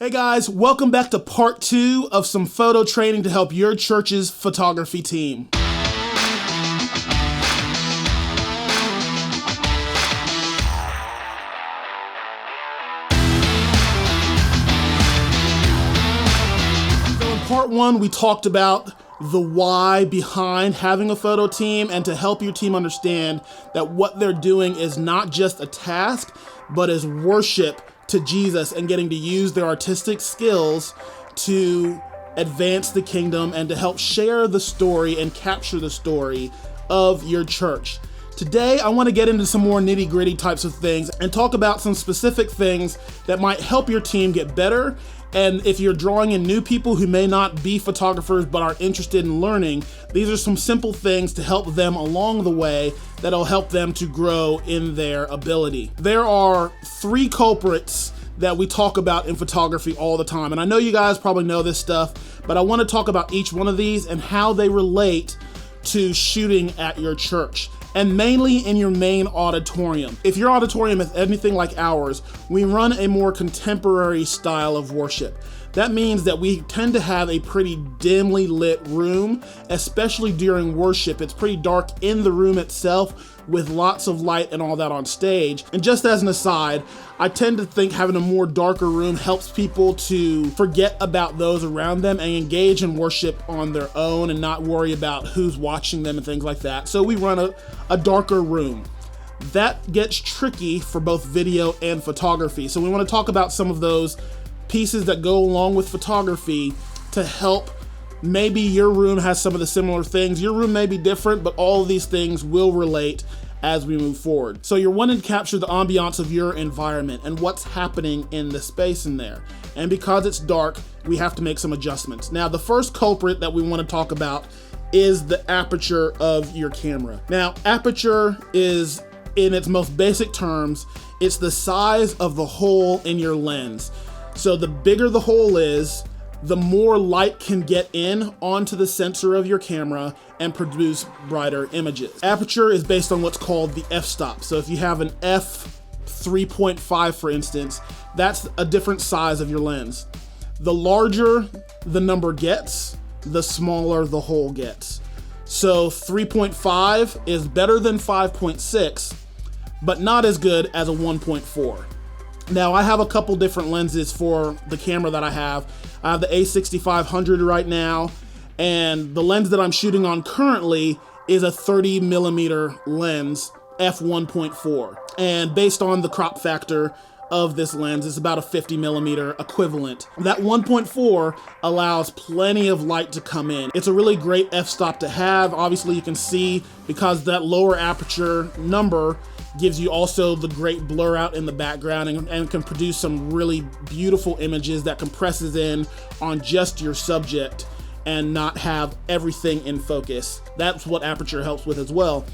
Hey guys, welcome back to part 2 of some photo training to help your church's photography team. So in part 1, we talked about the why behind having a photo team and to help your team understand that what they're doing is not just a task, but is worship to Jesus and getting to use their artistic skills to advance the kingdom and to help share the story and capture the story of your church. Today, I want to get into some more nitty-gritty types of things and talk about some specific things that might help your team get better. And if you're drawing in new people who may not be photographers but are interested in learning, these are some simple things to help them along the way that'll help them to grow in their ability. There are 3 culprits that we talk about in photography all the time. And I know you guys probably know this stuff, but I want to talk about each one of these and how they relate to shooting at your church, and mainly in your main auditorium. If your auditorium is anything like ours, we run a more contemporary style of worship. That means that we tend to have a pretty dimly lit room, especially during worship. It's pretty dark in the room itself with lots of light and all that on stage. And just as an aside, I tend to think having a more darker room helps people to forget about those around them and engage in worship on their own and not worry about who's watching them and things like that. So we run a darker room. That gets tricky for both video and photography. So we want to talk about some of those pieces that go along with photography to help. Maybe your room has some of the similar things. Your room may be different, but all of these things will relate as we move forward. So you're wanting to capture the ambiance of your environment and what's happening in the space in there. And because it's dark, we have to make some adjustments. Now, the first culprit that we want to talk about is the aperture of your camera. Now, aperture is, in its most basic terms, it's the size of the hole in your lens. So the bigger the hole is, the more light can get in onto the sensor of your camera and produce brighter images. Aperture is based on what's called the f-stop. So if you have an f3.5, for instance, that's a different size of your lens. The larger the number gets, the smaller the hole gets. So 3.5 is better than 5.6, but not as good as a 1.4. Now, I have a couple different lenses for the camera that I have. I have the A6500 right now, and the lens that I'm shooting on currently is a 30 millimeter lens, f1.4. And based on the crop factor of this lens, it's about a 50 millimeter equivalent. That 1.4 allows plenty of light to come in. It's a really great f-stop to have. Obviously, you can see because that lower aperture number gives you also the great blur out in the background and can produce some really beautiful images that compresses in on just your subject and not have everything in focus. That's what aperture helps with as well.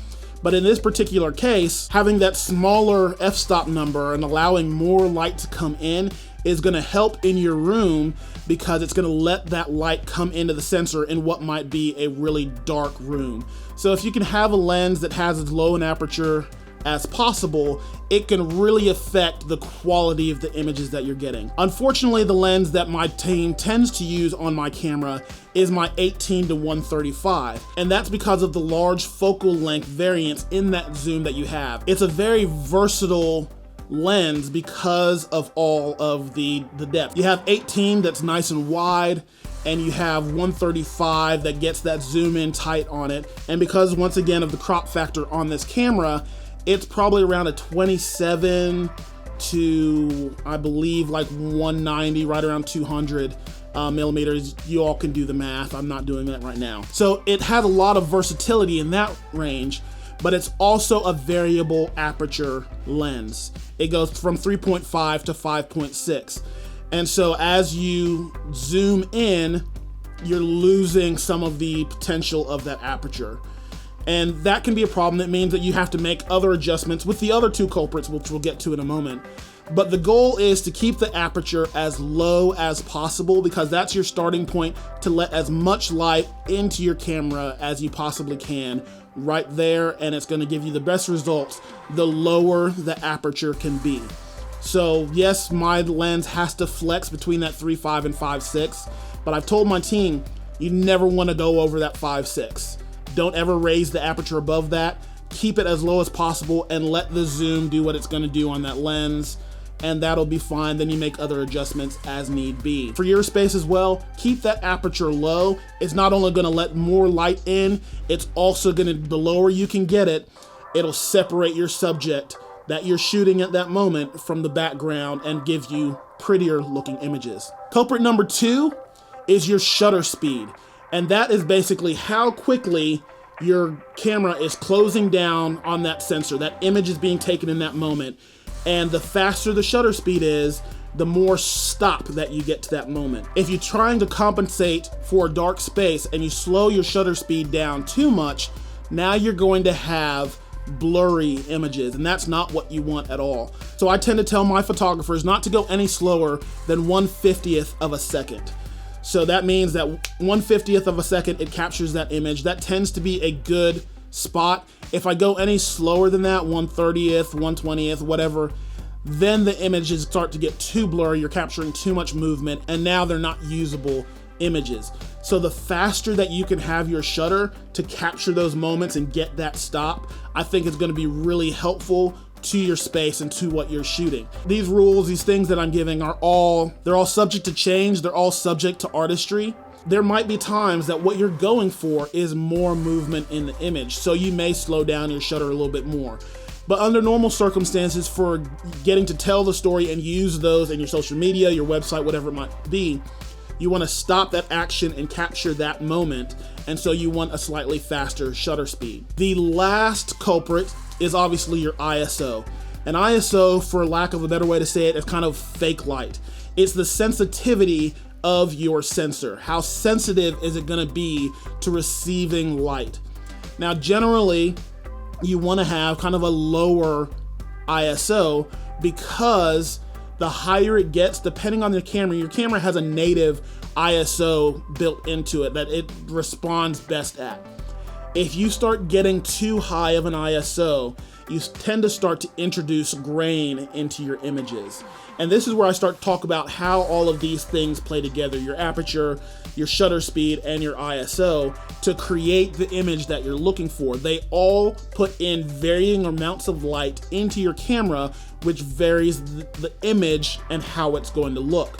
But in this particular case, having that smaller f-stop number and allowing more light to come in is gonna help in your room because it's gonna let that light come into the sensor in what might be a really dark room. So if you can have a lens that has as low an aperture as possible, it can really affect the quality of the images that you're getting. Unfortunately, the lens that my team tends to use on my camera is my 18 to 135, and that's because of the large focal length variance in that zoom that you have. It's a very versatile lens because of all of the depth. You have 18 that's nice and wide, and you have 135 that gets that zoom in tight on it. And because, once again, of the crop factor on this camera, it's probably around a 27 to, I believe, like 190, right around 200 millimeters. You all can do the math. I'm not doing that right now. So it has a lot of versatility in that range, but it's also a variable aperture lens. It goes from 3.5 to 5.6. And so as you zoom in, you're losing some of the potential of that aperture. And that can be a problem. That means that you have to make other adjustments with the other 2 culprits, which we'll get to in a moment. But the goal is to keep the aperture as low as possible because that's your starting point to let as much light into your camera as you possibly can right there, and it's going to give you the best results the lower the aperture can be. So yes, my lens has to flex between that 3.5 and 5.6, but I've told my team, you never want to go over that 5.6. Don't ever raise the aperture above that. Keep it as low as possible and let the zoom do what it's going to do on that lens, and that'll be fine. Then you make other adjustments as need be. For your space as well, keep that aperture low. It's not only going to let more light in, it's also going to, the lower you can get it, it'll separate your subject that you're shooting at that moment from the background and give you prettier looking images. Culprit number 2 is your shutter speed. And that is basically how quickly your camera is closing down on that sensor. That image is being taken in that moment. And the faster the shutter speed is, the more stop that you get to that moment. If you're trying to compensate for a dark space and you slow your shutter speed down too much, now you're going to have blurry images, and that's not what you want at all. So I tend to tell my photographers not to go any slower than 1/50th of a second. So that means that 1/50th of a second, it captures that image. That tends to be a good spot. If I go any slower than that, 1/30th, 1/20th, whatever, then the images start to get too blurry. You're capturing too much movement, and now they're not usable images. So the faster that you can have your shutter to capture those moments and get that stop, I think is going to be really helpful to your space and to what you're shooting. These rules, these things that I'm giving they're all subject to change. They're all subject to artistry. There might be times that what you're going for is more movement in the image, so you may slow down your shutter a little bit more. But under normal circumstances, for getting to tell the story and use those in your social media, your website, whatever it might be, you want to stop that action and capture that moment, and so you want a slightly faster shutter speed. The last culprit is obviously your ISO. And ISO, for lack of a better way to say it, is kind of fake light. It's the sensitivity of your sensor. How sensitive is it going to be to receiving light? Now, generally, you want to have kind of a lower ISO because the higher it gets, depending on your camera has a native ISO built into it that it responds best at. If you start getting too high of an ISO, you tend to start to introduce grain into your images. And this is where I start to talk about how all of these things play together, your aperture, your shutter speed, and your ISO, to create the image that you're looking for. They all put in varying amounts of light into your camera, which varies the image and how it's going to look.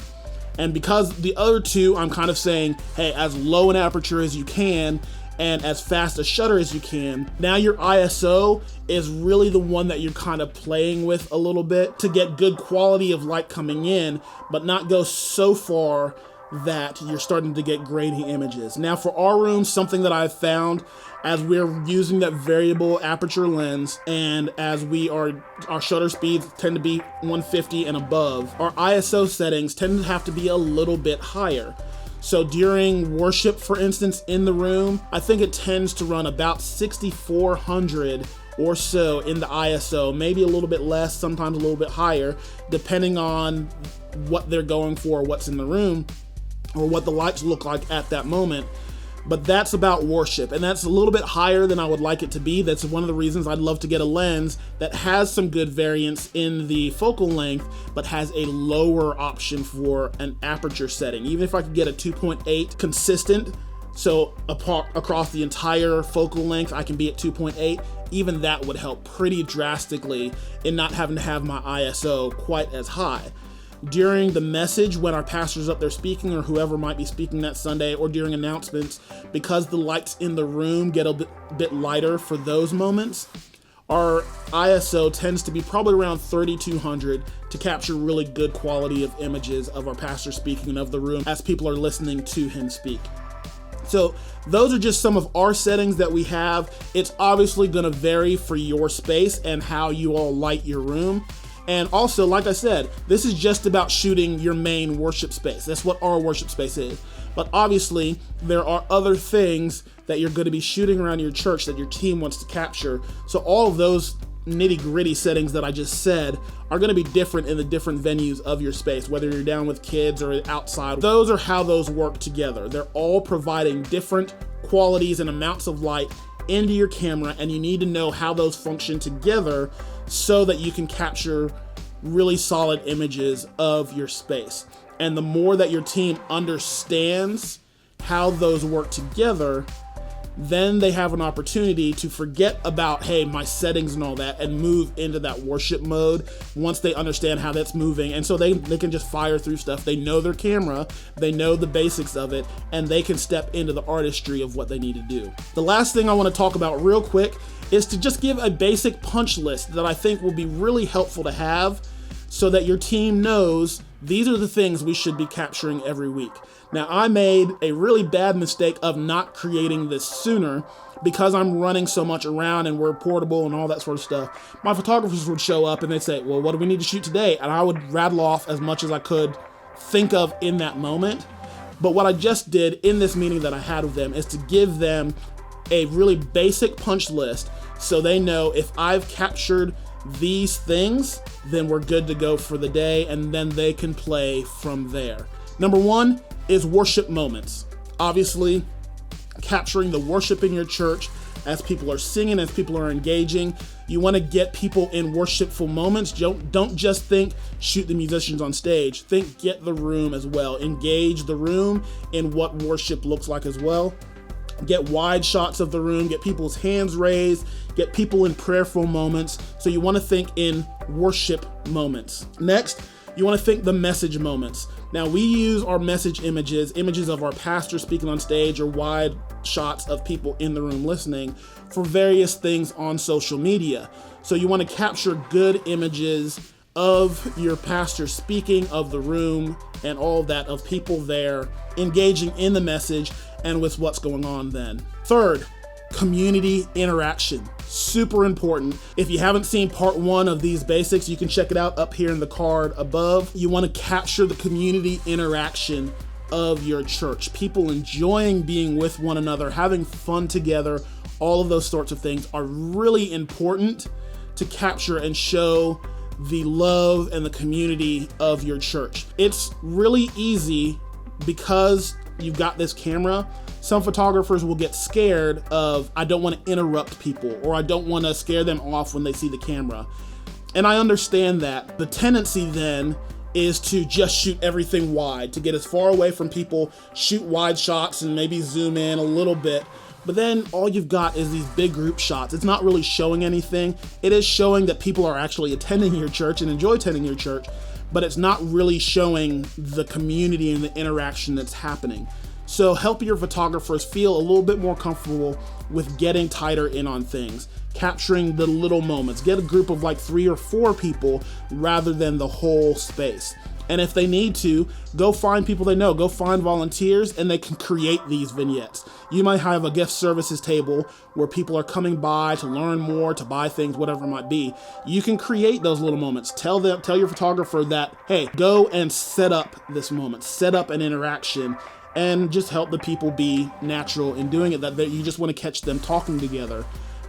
And because the other two, I'm kind of saying, hey, as low an aperture as you can, and as fast a shutter as you can. Now your ISO is really the one that you're kind of playing with a little bit to get good quality of light coming in, but not go so far that you're starting to get grainy images. Now for our room, something that I've found as we're using that variable aperture lens, and as our shutter speeds tend to be 150 and above, our ISO settings tend to have to be a little bit higher. So during worship, for instance, in the room, I think it tends to run about 6,400 or so in the ISO, maybe a little bit less, sometimes a little bit higher, depending on what they're going for, what's in the room, or what the lights look like at that moment. But that's about worship, and that's a little bit higher than I would like it to be. That's one of the reasons I'd love to get a lens that has some good variance in the focal length, but has a lower option for an aperture setting. Even if I could get a 2.8 consistent, so across the entire focal length, I can be at 2.8, even that would help pretty drastically in not having to have my ISO quite as high. During the message, when our pastor's up there speaking, or whoever might be speaking that Sunday, or during announcements, because the lights in the room get a bit lighter for those moments, our ISO tends to be probably around 3,200 to capture really good quality of images of our pastor speaking and of the room as people are listening to him speak. So those are just some of our settings that we have. It's obviously going to vary for your space and how you all light your room. And also, like I said, this is just about shooting your main worship space. That's what our worship space is. But obviously, there are other things that you're going to be shooting around your church that your team wants to capture. So all of those nitty-gritty settings that I just said are going to be different in the different venues of your space, whether you're down with kids or outside. Those are how those work together. They're all providing different qualities and amounts of light into your camera, and you need to know how those function together so that you can capture really solid images of your space. And the more that your team understands how those work together, then they have an opportunity to forget about, hey, my settings and all that, and move into that worship mode once they understand how that's moving. And so they can just fire through stuff. They know their camera, they know the basics of it, and they can step into the artistry of what they need to do. The last thing I want to talk about real quick is to just give a basic punch list that I think will be really helpful to have so that your team knows these are the things we should be capturing every week. Now, I made a really bad mistake of not creating this sooner because I'm running so much around and we're portable and all that sort of stuff. My photographers would show up and they'd say, well, what do we need to shoot today? And I would rattle off as much as I could think of in that moment. But what I just did in this meeting that I had with them is to give them a really basic punch list so they know if I've captured these things, then we're good to go for the day, and then they can play from there. Number one is worship moments. Obviously, capturing the worship in your church as people are singing, as people are engaging. You want to get people in worshipful moments. Don't just think shoot the musicians on stage. Think get the room as well. Engage the room in what worship looks like as well. Get wide shots of the room, get people's hands raised, get people in prayerful moments. So you want to think in worship moments. Next, you want to think the message moments. Now, we use our message images of our pastor speaking on stage, or wide shots of people in the room listening for various things on social media. So you want to capture good images of your pastor speaking, of the room, and all of that, of people there engaging in the message and with what's going on then. Third, community interaction. Super important. If you haven't seen part 1 of these basics, you can check it out up here in the card above. You want to capture the community interaction of your church. People enjoying being with one another, having fun together, all of those sorts of things are really important to capture and show the love and the community of your church. It's really easy because you've got this camera. Some photographers will get scared of, I don't want to interrupt people, or I don't want to scare them off when they see the camera. And I understand that. The tendency then is to just shoot everything wide, to get as far away from people, shoot wide shots and maybe zoom in a little bit. But then all you've got is these big group shots. It's not really showing anything. It is showing that people are actually attending your church and enjoy attending your church, but it's not really showing the community and the interaction that's happening. So help your photographers feel a little bit more comfortable with getting tighter in on things, capturing the little moments. Get a group of like 3 or 4 people rather than the whole space. And if they need to, go find people they know, go find volunteers, and they can create these vignettes. You might have a gift services table where people are coming by to learn more, to buy things, whatever it might be. You can create those little moments. Tell your photographer that, hey, go and set up this moment, set up an interaction, and just help the people be natural in doing it, that you just want to catch them talking together.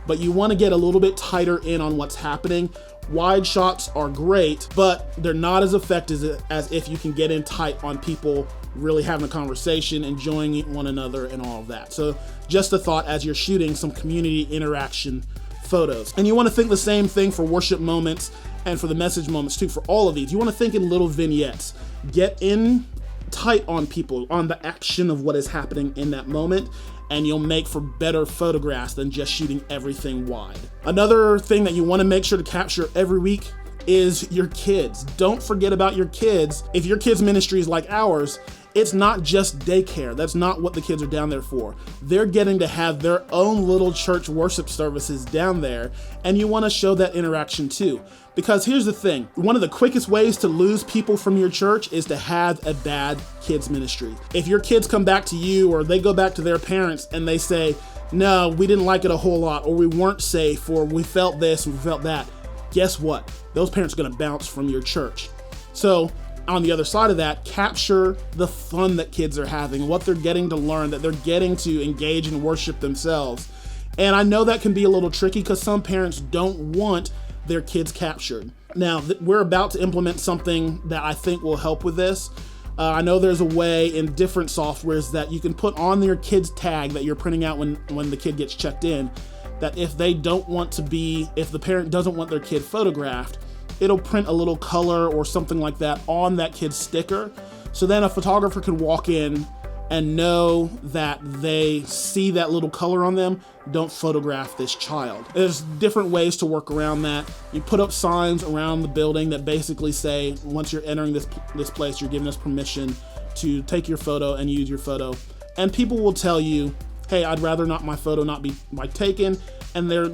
But you want to get a little bit tighter in on what's happening. Wide shots are great, but they're not as effective as if you can get in tight on people really having a conversation, enjoying one another, and all of that. So just a thought as you're shooting some community interaction photos. And you want to think the same thing for worship moments and for the message moments too. For all of these, you want to think in little vignettes. Get in tight on people, on the action of what is happening in that moment, and you'll make for better photographs than just shooting everything wide. Another thing that you want to make sure to capture every week is your kids. Don't forget about your kids. If your kids' ministry is like ours, it's not just daycare. That's not what the kids are down there for. They're getting to have their own little church worship services down there, and you want to show that interaction too. Because here's the thing, one of the quickest ways to lose people from your church is to have a bad kids ministry. If your kids come back to you, or they go back to their parents and they say, no, we didn't like it a whole lot, or we weren't safe, or we felt this and we felt that, guess what? Those parents are gonna bounce from your church. So on the other side of that, capture the fun that kids are having, what they're getting to learn, that they're getting to engage and worship themselves. And I know that can be a little tricky because some parents don't want their kids captured. Now, we're about to implement something that I think will help with this. I know there's a way in different softwares that you can put on your kid's tag that you're printing out when the kid gets checked in, that if the parent doesn't want their kid photographed, it'll print a little color or something like that on that kid's sticker. So then a photographer can walk in and know that they see that little color on them, don't photograph this child. There's different ways to work around that. You put up signs around the building that basically say, once you're entering this place, you're giving us permission to take your photo and use your photo. And people will tell you, hey, I'd rather not my photo not be taken, and they're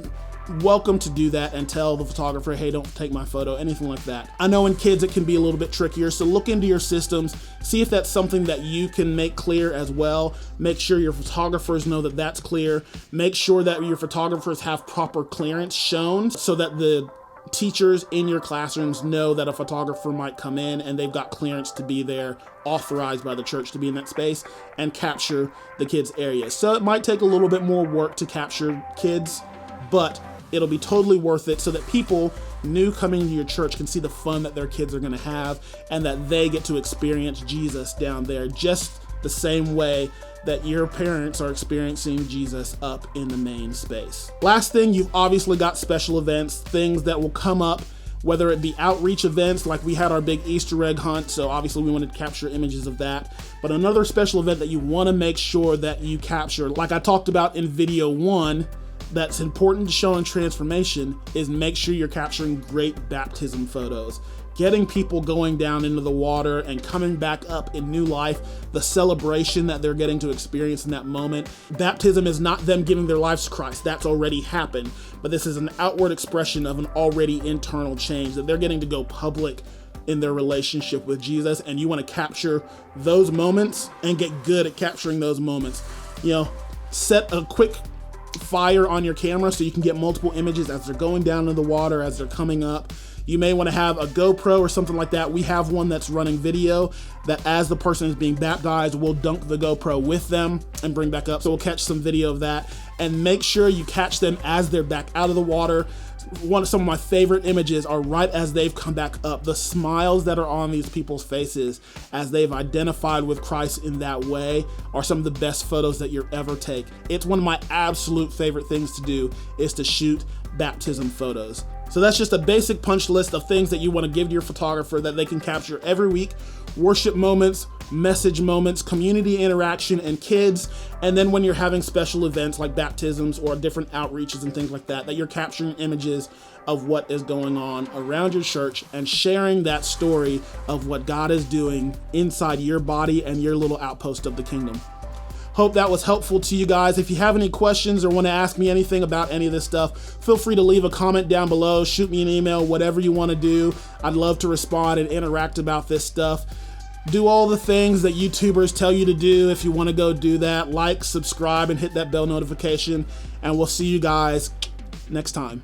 welcome to do that and tell the photographer, hey, don't take my photo, anything like that. I know in kids it can be a little bit trickier, so look into your systems, see if that's something that you can make clear as well. Make sure your photographers know that that's clear. Make sure that your photographers have proper clearance shown so that the teachers in your classrooms know that a photographer might come in and they've got clearance to be there, authorized by the church to be in that space and capture the kids' area. So it might take a little bit more work to capture kids, but it'll be totally worth it so that people new coming to your church can see the fun that their kids are going to have and that they get to experience Jesus down there just the same way that your parents are experiencing Jesus up in the main space. Last thing, you've obviously got special events, things that will come up, whether it be outreach events like we had our big Easter egg hunt, so obviously we wanted to capture images of that. But another special event that you want to make sure that you capture, like I talked about in video 1, that's important to show in transformation, is make sure you're capturing great baptism photos. Getting people going down into the water and coming back up in new life, the celebration that they're getting to experience in that moment. Baptism is not them giving their lives to Christ, that's already happened, but this is an outward expression of an already internal change, that they're getting to go public in their relationship with Jesus, and you want to capture those moments and get good at capturing those moments. You know, set a quick fire on your camera so you can get multiple images as they're going down in the water, as they're coming up. You may want to have a GoPro or something like that. We have one that's running video that as the person is being baptized, we'll dunk the GoPro with them and bring back up. So we'll catch some video of that and make sure you catch them as they're back out of the water. Some of my favorite images are right as they've come back up. The smiles that are on these people's faces as they've identified with Christ in that way are some of the best photos that you'll ever take. It's one of my absolute favorite things to do, is to shoot baptism photos. So that's just a basic punch list of things that you want to give to your photographer that they can capture every week. Worship moments, message moments, community interaction, and kids. And then when you're having special events like baptisms or different outreaches and things like that, that you're capturing images of what is going on around your church and sharing that story of what God is doing inside your body and your little outpost of the kingdom. Hope that was helpful to you guys. If you have any questions or want to ask me anything about any of this stuff, feel free to leave a comment down below, shoot me an email, whatever you want to do. I'd love to respond and interact about this stuff. Do all the things that YouTubers tell you to do if you want to go do that. Like, subscribe, and hit that bell notification. And we'll see you guys next time.